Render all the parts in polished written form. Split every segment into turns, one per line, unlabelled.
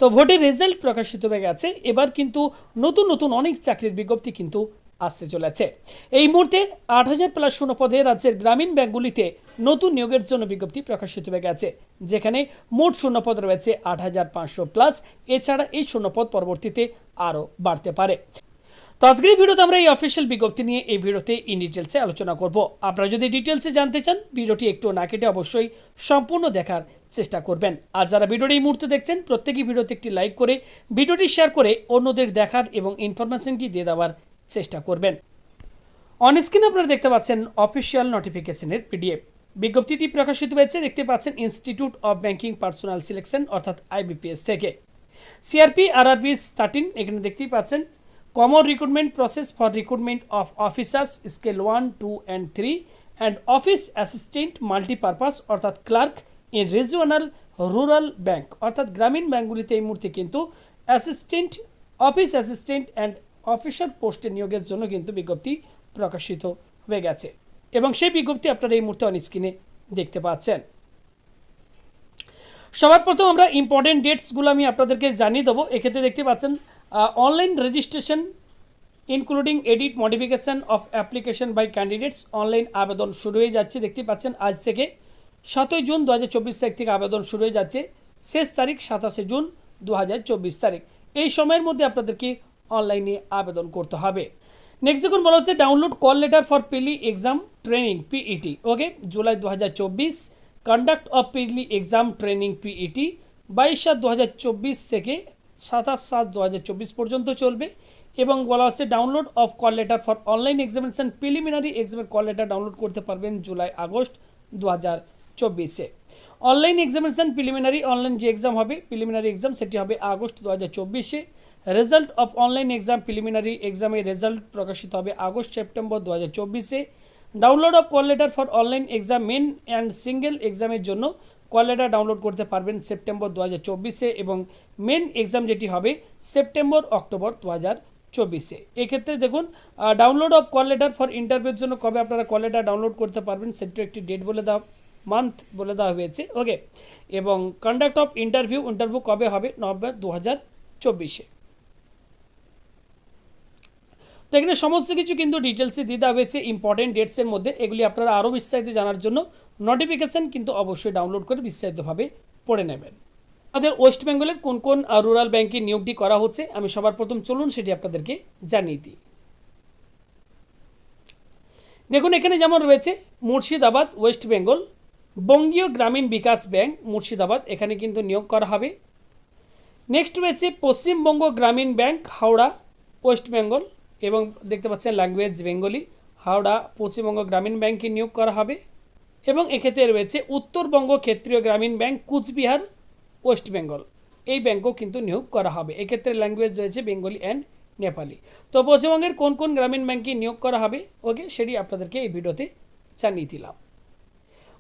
তো ভোটের রেজাল্ট প্রকাশিত হয়ে গেছে, এবার কিন্তু নতুন নতুন অনেক চাকরির বিজ্ঞপ্তি কিন্তু আসতে চলেছে। এই মুহূর্তে 8,000+ শূন্যপদে রাজ্যের গ্রামীণ ব্যাংকগুলিতে নতুন নিয়োগের জন্য বিজ্ঞপ্তি প্রকাশিত হয়ে গেছে, যেখানে মোট শূন্যপদ রয়েছে 8,500+। এছাড়া এই শূন্যপদ পরবর্তীতে আরও বাড়তে পারে। তো আজকের এই ভিডিওতে আমরা এই অফিসিয়াল বিজ্ঞপ্তি নিয়ে এই ভিডিওতে ইন ডিটেলসে আলোচনা করব। আপনারা যদি ডিটেলসে জানতে চান ভিডিওটি একটু না কেটে অবশ্যই সম্পূর্ণ দেখার চেষ্টা করবেন। আর যারা ভিডিওটি এই মুহূর্তে দেখছেন প্রত্যেকেই ভিডিওতে একটি লাইক করে ভিডিওটি শেয়ার করে অন্যদের দেখার এবং ইনফরমেশনটি দিয়ে দেওয়ার চেষ্টা করবেন। অন স্ক্রিন আপনারা দেখতে পাচ্ছেন অফিসিয়াল নোটিফিকেশনের পিডিএফ। বিজ্ঞপ্তিটি প্রকাশিত হয়েছে, দেখতে পাচ্ছেন institute of banking personal selection অর্থাৎ IBPS থেকে। CRP RRB 13 এখানে দেখতেই পাচ্ছেন। Common recruitment process for recruitment of officers scale 1, 2 and 3 and office assistant multipurpose অর্থাৎ clerk in regional rural bank অর্থাৎ গ্রামীণ ব্যাংকগুলিতে এই মুহূর্তে কিন্তু assistant, office assistant and officer পোস্টে নিয়োগের জন্য কিন্তু বিজ্ঞপ্তি প্রকাশিত হয়ে গেছে এবং সেই বিজ্ঞপ্তি আপনারা এই মুহূর্তে অন স্ক্রিনে দেখতে পাচ্ছেন। সবার প্রথম আমরা ইম্পর্টেন্ট ডেটসগুলো আমি আপনাদেরকে জানিয়ে দেবো। এক্ষেত্রে দেখতে পাচ্ছেন online registration including edit modification of application by candidates, online আবেদন শুরু হয়ে যাচ্ছে। দেখতে পাচ্ছেন আজ থেকে 7 জুন 2024 তারিখ থেকে আবেদন শুরু হয়ে যাচ্ছে, শেষ তারিখ 27 জুন 2024 তারিখ। এই সময়ের মধ্যে আপনাদেরকে অনলাইনে আবেদন করতে হবে। নেক্সট যখন বলা হচ্ছে download call letter for prelim exam training PET, okay, July 2024। Conduct of prelim exam training PET 22/7/2024 থেকে 27/7/2024 পর্যন্ত চলবে। এবং বলা হচ্ছে download of call letter for online examination preliminary এক্সামের কল লেটার ডাউনলোড করতে পারবেন জুলাই আগস্ট 2024-এ। অনলাইন এক্সামিনেশন প্রিলিমিনারি অনলাইন যে এক্সাম হবে প্রিলিমিনারি এক্সাম সেটি হবে আগস্ট 2024-এ। Result of online exam preliminary এক্সামের রেজাল্ট প্রকাশিত হবে August September 2024-এ। Download of call letter for online exam main and single এক্সামের জন্য কল লেটার ডাউনলোড করতে পারবেন সেপ্টেম্বর 2024-এ এবং মেন এক্সাম যেটি হবে সেপ্টেম্বর অক্টোবর 2024-এ। এক্ষেত্রে দেখুন download of call letter for ইন্টারভিউর জন্য কবে আপনারা কল লেটার ডাউনলোড করতে পারবেন সেটির একটি ডেট বলে দেওয়া, মান্থ বলে দেওয়া হয়েছে, ওকে। এবং কন্ডাক্ট অফ ইন্টারভিউ কবে হবে নভেম্বর 2024-এ। তো এখানে সমস্ত কিছু কিন্তু ডিটেলসে দিয়ে দেওয়া হয়েছে ইম্পর্টেন্ট ডেটসের মধ্যে। এগুলি আপনারা আরও বিস্তারিত জানার জন্য নোটিফিকেশান কিন্তু অবশ্যই ডাউনলোড করে বিস্তারিতভাবে পড়ে নেবেন। আমাদের ওয়েস্ট বেঙ্গলের কোন কোন রুরাল ব্যাংকে নিয়োগটি করা হচ্ছে আমি সবার প্রথম চলুন সেটি আপনাদেরকে জানিয়ে দিই। দেখুন এখানে যেমন রয়েছে মুর্শিদাবাদ ওয়েস্ট বেঙ্গল, বঙ্গীয় গ্রামীণ বিকাশ ব্যাংক মুর্শিদাবাদ, এখানে কিন্তু নিয়োগ করা হবে। নেক্সট রয়েছে পশ্চিমবঙ্গ গ্রামীণ ব্যাংক হাওড়া ওয়েস্ট বেঙ্গল এবং দেখতে পাচ্ছেন ল্যাঙ্গুয়েজ বেঙ্গলি, হাওড়া পশ্চিমবঙ্গ গ্রামীণ ব্যাংকে নিয়োগ করা হবে। এবং এক্ষেত্রে রয়েছে উত্তরবঙ্গ ক্ষেত্রীয় গ্রামীণ ব্যাংক কুচবিহার ওয়েস্ট বেঙ্গল, এই ব্যাংকও কিন্তু নিয়োগ করা হবে। এক্ষেত্রে ল্যাঙ্গুয়েজ রয়েছে বেঙ্গলি অ্যান্ড নেপালি। তো পশ্চিমবঙ্গের কোন কোন গ্রামীণ ব্যাংকে নিয়োগ করা হবে, ওকে, সেটি আপনাদেরকে এই ভিডিওতে জানিয়ে দিলাম।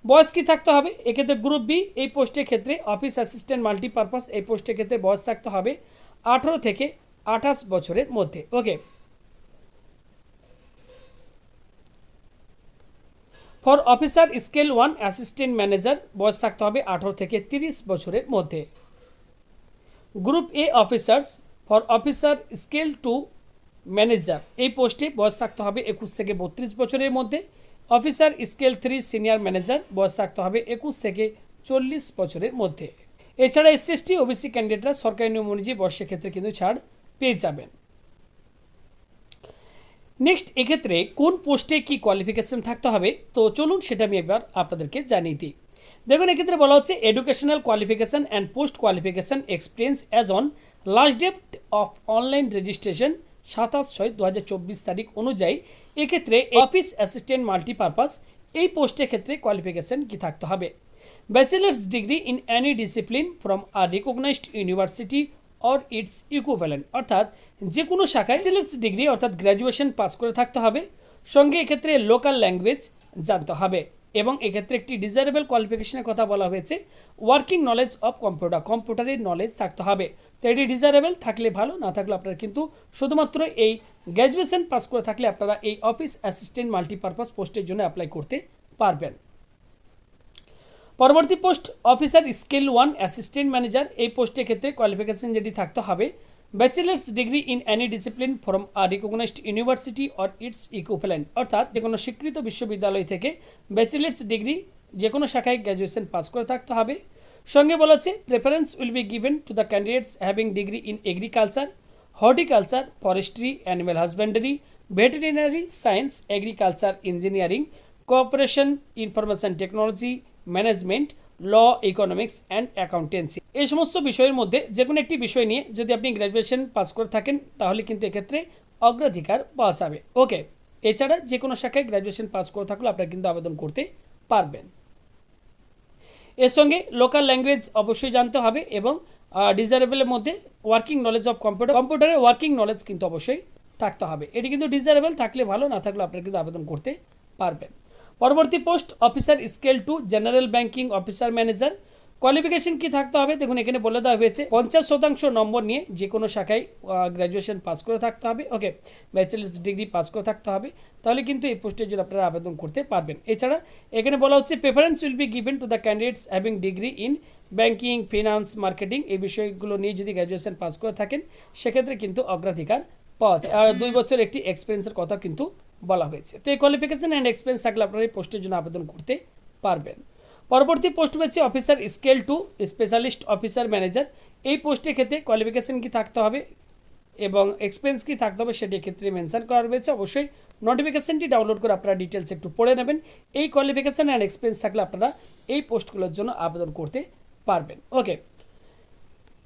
বয়স কী থাকতে হবে, এক্ষেত্রে গ্রুপ বি এই পোস্টের ক্ষেত্রে অফিস অ্যাসিস্ট্যান্ট মাল্টিপারপাস এই পোস্টের ক্ষেত্রে বয়স থাকতে হবে 18 থেকে 28 বছরের মধ্যে, okay. For officer scale 1 assistant manager বয়স থাকতে হবে 18 থেকে 30 বছরের মধ্যে। Group A officers for officer scale 2 manager এই পোস্টে বয়স থাকতে হবে 21 থেকে 32 বছরের মধ্যে। অফিসার স্কেল 3 সিনিয়র ম্যানেজার বয়স থাকতে হবে 21 থেকে 40 বছরের মধ্যে। এছাড়া SC/ST OBC ক্যান্ডিডেটরা সরকারি নিয়ম অনুযায়ী বয়সের ক্ষেত্রে কিন্তু ছাড় পেয়ে যাবেন। নেক্সট এক্ষেত্রে কোন পোস্টে কি কোয়ালিফিকেশন থাকতে হবে তো চলুন সেটা আমি একবার আপনাদেরকে জানিয়ে দিই। দেখুন এক্ষেত্রে বলা হচ্ছে educational qualification and post qualification experience as on last date of online registration 27/6/2024 তারিখ অনুযায়ী এক্ষেত্রে অফিস অ্যাসিস্ট্যান্ট মাল্টিপারপাস এই পোস্টের ক্ষেত্রে কোয়ালিফিকেশন কি থাকতে হবে। Bachelors degree in any discipline from a recognized university or its equivalent, অর্থাৎ যে কোনো শাখায় ব্যাচেলার্স ডিগ্রি অর্থাৎ গ্র্যাজুয়েশন পাস করে থাকতে হবে, সঙ্গে এক্ষেত্রে লোকাল ল্যাঙ্গুয়েজ জানতে হবে। এবং এক্ষেত্রে একটি ডিজায়ারেবল কোয়ালিফিকেশনের কথা বলা হয়েছে ওয়ার্কিং নলেজ অফ কম্পিউটারের নলেজ থাকতে হবে। তো এটি ডিজায়ারেবল থাকলে ভালো, না থাকলে আপনারা কিন্তু শুধুমাত্র এই গ্র্যাজুয়েশন পাস করে থাকলে আপনারা এই অফিস অ্যাসিস্ট্যান্ট মাল্টিপারপাস পোস্টের জন্য অ্যাপ্লাই করতে পারবেন। পরবর্তী post officer scale 1 assistant manager, এই পোস্টের ক্ষেত্রে কোয়ালিফিকেশন যেটি থাকতে হবে bachelors degree in any discipline from a recognized university or its equivalent, অর্থাৎ যে কোনো স্বীকৃত বিশ্ববিদ্যালয় থেকে ব্যাচেলার্স ডিগ্রি যে কোনো শাখায় গ্র্যাজুয়েশন পাস করে থাকতে হবে। সঙ্গে বলা হচ্ছে preference will be given to the candidates having degree in agriculture, horticulture, forestry, animal husbandry, veterinary science, agriculture engineering, cooperation, information technology, management, law, economics and accountancy, এই সমস্ত বিষয়ের মধ্যে যে কোনো একটি বিষয় নিয়ে যদি আপনি গ্র্যাজুয়েশন পাস করে থাকেন তাহলে কিন্তু এক্ষেত্রে অগ্রাধিকার পাওয়া যাবে। ওকে, এছাড়া যে কোনো শাখায় গ্র্যাজুয়েশন পাস করে থাকলে আপনারা কিন্তু আবেদন করতে পারবেন। এর সঙ্গে লোকাল ল্যাঙ্গুয়েজ অবশ্যই জানতে হবে এবং ডিজারেবলের মধ্যে ওয়ার্কিং নলেজ অফ কম্পিউটারে ওয়ার্কিং নলেজ কিন্তু অবশ্যই থাকতে হবে। এটি কিন্তু ডিজারেবল থাকলে ভালো, না থাকলে আপনারা কিন্তু আবেদন করতে পারবেন। পরবর্তী post officer scale 2 general banking officer manager, qualification কি থাকতে হবে দেখুন এখানে বলে দেওয়া হয়েছে 50% নম্বর নিয়ে যে কোনো শাখায় গ্র্যাজুয়েশন পাস করে থাকতে হবে। ওকে, ব্যাচেলার্স ডিগ্রি পাস করে থাকতে হবে, তাহলে কিন্তু এই পোস্টের জন্য আপনারা আবেদন করতে পারবেন। এছাড়া এখানে বলা হচ্ছে preference will be given to the candidates having degree in banking, finance, marketing, এই বিষয়গুলো নিয়ে যদি গ্র্যাজুয়েশন পাস করে থাকেন সেক্ষেত্রে কিন্তু অগ্রাধিকার পাওয়া যায়। আর 2 বছর একটি এক্সপিরিয়েন্সের কথা কিন্তু বলা হয়েছে। তো এই কোয়ালিফিকেশন অ্যান্ড এক্সপিরিয়েন্স থাকলে আপনারা এই পোস্টের জন্য আবেদন করতে পারবেন। পরবর্তী পোস্ট হচ্ছে officer scale 2 specialist officer manager, এই পোস্টের ক্ষেত্রে কোয়ালিফিকেশন কি থাকতে হবে এবং এক্সপিরিয়েন্স কি থাকতে হবে সেটি ক্ষেত্রে মেনশন করা রয়েছে। অবশ্যই নোটিফিকেশনটি ডাউনলোড করে আপনারা ডিটেলস একটু পড়ে নেবেন। এই কোয়ালিফিকেশন অ্যান্ড এক্সপিরিয়েন্স থাকলে আপনারা এই পোস্টগুলোর জন্য আবেদন করতে পারবেন। ওকে,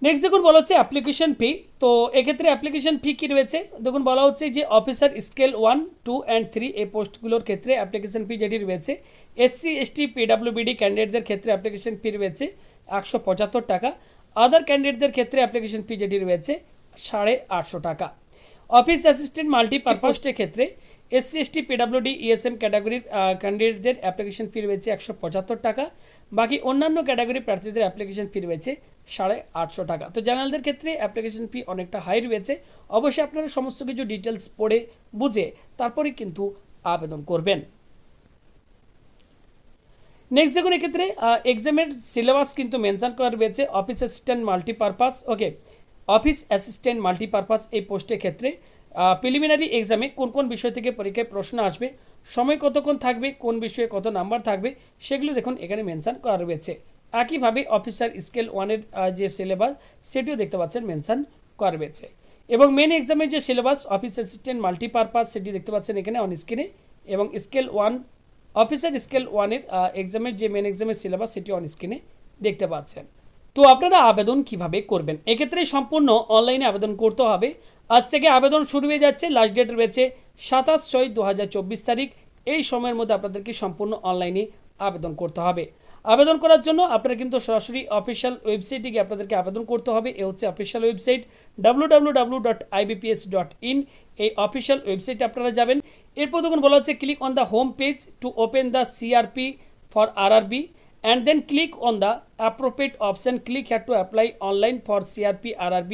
নেক্সট দেখুন বলা হচ্ছে অ্যাপ্লিকেশন ফি। তো এক্ষেত্রে অ্যাপ্লিকেশন ফি কী রয়েছে দেখুন বলা হচ্ছে যে অফিসার স্কেল 1, 2 অ্যান্ড 3 এই পোস্টগুলোর ক্ষেত্রে অ্যাপ্লিকেশন ফি যেটি রয়েছে SC, ST, PWBD ক্যান্ডিডেটদের ক্ষেত্রে অ্যাপ্লিকেশন ফি রয়েছে 175 টাকা। আদার ক্যান্ডিডেটদের ক্ষেত্রে অ্যাপ্লিকেশন ফি যেটি রয়েছে 850 টাকা। অফিস অ্যাসিস্ট্যান্ট মাল্টিপারপাসের ক্ষেত্রে SC, ST, PWD, ESM ক্যাটাগরির ক্যান্ডিডেটদের অ্যাপ্লিকেশন ফি রয়েছে 175 টাকা। বাকি অন্যান্য ক্যাটাগরি প্রার্থীদের অ্যাপ্লিকেশন ফি রয়েছে 850 টাকা। তো জেনারেলদের ক্ষেত্রে অ্যাপ্লিকেশন ফি অনেকটা হাই রয়েছে। অবশ্যই আপনারা সমস্ত কিছু ডিটেলস পড়ে বুঝে তারপরে কিন্তু আবেদন করবেন। নেক্সট দেখুন এক্ষেত্রে এক্সামের সিলেবাস কিন্তু মেনশন করা রয়েছে অফিস অ্যাসিস্ট্যান্ট মাল্টিপারপাস। ওকে, অফিস অ্যাসিস্ট্যান্ট মাল্টিপারপাস এই পোস্টের ক্ষেত্রে প্রিলিমিনারি এক্সামে কোন কোন বিষয় থেকে পরীক্ষায় প্রশ্ন আসবে, সময় কতক্ষণ থাকবে, কোন বিষয়ে কত নাম্বার থাকবে সেগুলো দেখুন এখানে মেনশন করা রয়েছে। একইভাবে অফিসার স্কেল 1-এর যে সিলেবাস সেটিও দেখতে পাচ্ছেন মেনশন করা রয়েছে এবং মেন এক্সামের যে সিলেবাস অফিস অ্যাসিস্ট্যান্ট মাল্টিপারপাস সেটি দেখতে পাচ্ছেন এখানে অন স্ক্রিনে এবং স্কেল 1 অফিসার স্কেল 1-এর এক্সামের যে মেন এক্সামের সিলেবাস সেটি অন স্ক্রিনে দেখতে পাচ্ছেন। তো আপনারা আবেদন কিভাবে করবেন, এক্ষেত্রে সম্পূর্ণ অনলাইনে আবেদন করতে হবে। আজ থেকে আবেদন শুরু হয়ে যাচ্ছে, লাস্ট ডেট রয়েছে 27/6/2024 তারিখ। এই সময়ের মধ্যে আপনাদেরকে সম্পূর্ণ অনলাইনে আবেদন করতে হবে। আবেদন করার জন্য আপনারা কিন্তু সরাসরি অফিসিয়াল ওয়েবসাইটে গিয়ে আপনাদেরকে আবেদন করতে হবে। এ হচ্ছে অফিসিয়াল ওয়েবসাইট www.ibps.in। এই অফিসিয়াল ওয়েবসাইটে আপনারা যাবেন। এরপর দেখুন বলা হচ্ছে click on the home page to open the CRP for RRB and then click on the appropriate option. Click here to apply online for CRP RRB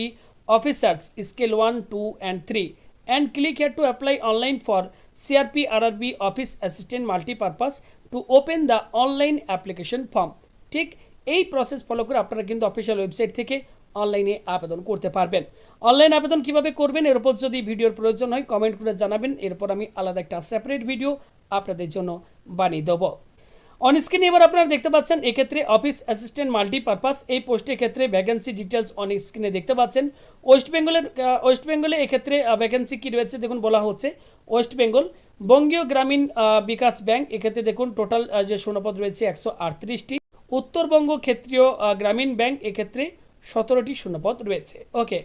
officers scale 1, 2 and 3 and click here to apply online for CRP RRB office assistant multipurpose to open the online application form। ঠিক এই process follow করে আপনারা কিন্তু official website থেকে অনলাইনে আবেদন করতে পারবেন। অনলাইন আবেদন কিভাবে করবেন এর উপর যদি ভিডিওর প্রয়োজন হয় কমেন্ট করে জানাবেন, এরপর আমি আলাদা একটা সেপারেট ভিডিও আপনাদের জন্য বানিয়ে দেবো। অন স্ক্রিনে এবার আপনারা দেখতে পাচ্ছেন এক্ষেত্রে অফিস অ্যাসিস্ট্যান্ট মাল্টিপারপাস এই পোস্টের ক্ষেত্রে ভ্যাকেন্সি ডিটেলস অন স্ক্রিনে দেখতে পাচ্ছেন। ওয়েস্ট বেঙ্গলে এক্ষেত্রে ভ্যাকেন্সি কী রয়েছে দেখুন বলা হচ্ছে ওয়েস্ট বেঙ্গল বঙ্গীয় গ্রামীণ বিকাশ ব্যাংক, এক্ষেত্রে দেখুন টোটাল যে শূন্যপদ রয়েছে 138টি। উত্তরবঙ্গ ক্ষেত্রীয় গ্রামীণ ব্যাংক এক্ষেত্রে 17টি শূন্যপদ রয়েছে। ওকে,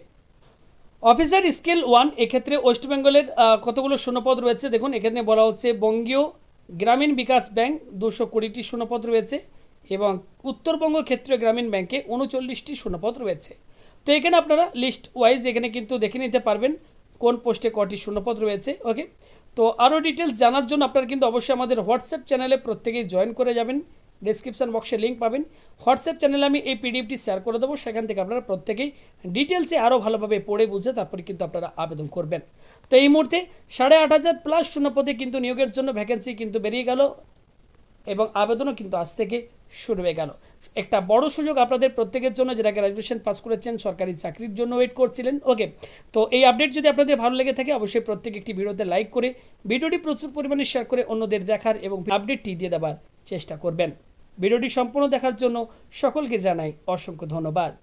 অফিসার স্কেল 1 এক্ষেত্রে ওয়েস্ট বেঙ্গলের কতগুলো শূন্যপদ রয়েছে দেখুন এখানে বলা হচ্ছে বঙ্গীয় গ্রামীণ বিকাশ ব্যাংক 220টি শূন্যপদ রয়েছে এবং উত্তরবঙ্গ ক্ষেত্রীয় গ্রামীণ ব্যাংকে 39টি শূন্যপদ রয়েছে। তো এখানে আপনারা লিস্ট ওয়াইজ এখানে কিন্তু দেখে নিতে পারবেন কোন পোস্টে কটি শূন্যপদ রয়েছে। ওকে, তো আরও ডিটেলস জানার জন্য আপনারা কিন্তু অবশ্যই আমাদের হোয়াটসঅ্যাপ চ্যানেলে প্রত্যেকেই জয়েন করে যাবেন। ডেসক্রিপশন বক্সে লিঙ্ক পাবেন, হোয়াটসঅ্যাপ চ্যানেলে আমি এই পিডিএফটি শেয়ার করে দেবো, সেখান থেকে আপনারা প্রত্যেকেই ডিটেলসে আরও ভালোভাবে পড়ে বুঝে তারপরে কিন্তু আপনারা আবেদন করবেন। তো এই মুহূর্তে 8,500+ শূন্যপদে কিন্তু নিয়োগের জন্য ভ্যাকেন্সি কিন্তু বেরিয়ে গেল এবং আবেদনও কিন্তু আজ থেকে শুরু হয়ে গেল। একটা বড় সুযোগ আপনাদের প্রত্যেকের জন্য যারা গ্র্যাজুয়েশন পাস করেছেন, সরকারি চাকরির জন্য ওয়েট করছিলেন। ওকে, তো এই আপডেট যদি আপনাদের ভালো লেগে থাকে অবশ্যই প্রত্যেক একটি ভিডিওতে লাইক করে ভিডিওটি প্রচুর পরিমাণে শেয়ার করে অন্যদের দেখার এবং আপডেটটি দিয়ে দেওয়ার চেষ্টা করবেন। ভিডিওটি সম্পূর্ণ দেখার জন্য সকলকে জানাই অসংখ্য ধন্যবাদ।